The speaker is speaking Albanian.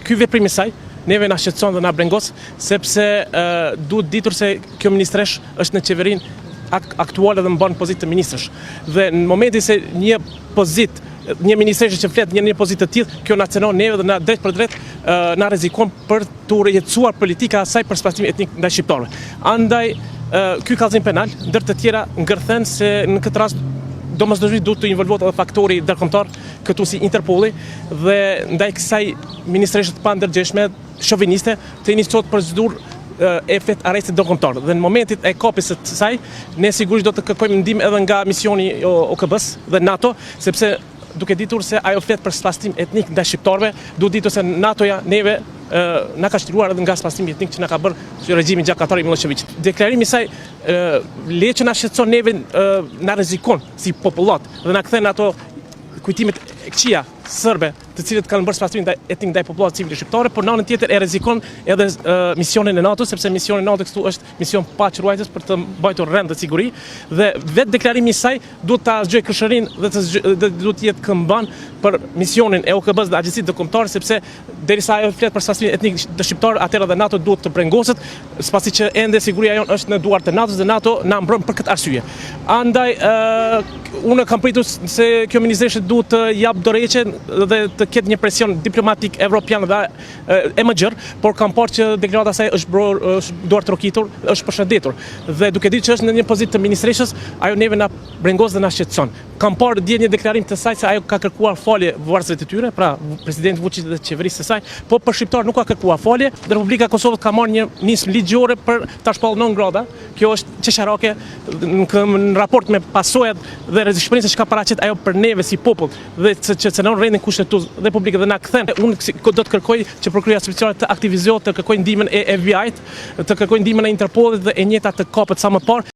ky veprim i saj neve na shqetëson dhe na brengos, sepse duhet ditur se kjo ministresh është në qeverinë aktuale dhe më bën pozitë të ministrësh. Dhe në momentin se një ministresh që flet një pozitë të tillë, kjo na cenon neve dhe na drejt për drejt na rrezikon për të rrjetësuar politika e saj për spasimin etnik ndaj shqiptarëve. Andaj ky kallëzim penal, ndër të tjera ngërthen se në këtë rast domosdoshmërisht duhet të involvohet edhe faktori ndërkombëtar, këtu si Interpolli, dhe ndaj kësaj ministreshët pa ndërgjegjshme shoviniste të iniciot procedurë e flet arrestit ndërkombëtar. Dhe në momentit e kopjes së saj, ne sigurisht do të kërkojmë ndihmë edhe nga misioni OKB-s dhe NATO, sepse duke ditur se ajo flet për spastim etnik ndaj shqiptarëve, duhet ditur se NATO-ja neve na ka shtruar edhe nga spastimi etnik që na ka bërë regjimi gjakatar i Miloševićit. Deklarimi i saj le që na shqetëson neve, na rrezikon si popullat dhe na kthen ato kujtimet e këqija serbe, të cilët kanë bërë spastimin etnik ndaj popullatës civile shqiptare, por në anën tjetër e rrezikon edhe misionin e NATO, sepse misioni i NATO këtu është mision paqëruajtës për të mbajtur rend dhe siguri, dhe vetë deklarimi i saj duhet ta zgjojë këshërinë dhe duhet të jetë këmbën për misionin e OKB-s dhe agjencitë ndërkombëtare, sepse derisa ajo flet për spastimin etnik të shqiptarëve, atëherë edhe NATO duhet të brengoset, pasi që ende siguria jon është në duart e NATO-s dhe NATO na mbron për këtë arsye. Andaj unë kam pritur se kjo ministresh duhet të jap dorëheqje dhe të ketë një presion diplomatik evropian dhe e më gjerë, por kam parë që deklarata saj është duar trokitur, është përshëndetur. Dhe duke ditë që është në një pozitë të ministreshës, ajo neve na brengos dhe na shqetëson. Kam parë dje një deklarim të saj se ajo ka kërkuar falje varësve të tyre, pra presidenti Vučić dhe qeverisë së saj, po për shqiptar nuk ka kërkuar falje. Dhe Republika e Kosovës ka marrë një nismë ligjore për ta shpallur non grada. Kjo është çesharake në raport me pasojat dhe rrezikshmërinë që ka paraqit ajo për neve si popull dhe që cënon rendin kushtetues dhe publik dhe na kthen. Unë do të kërkoj që prokuroria speciale të aktivizohet, të kërkoj ndihmën e FBI-t, të kërkoj ndihmën e Interpollit dhe e njëjta të kapet sa më parë.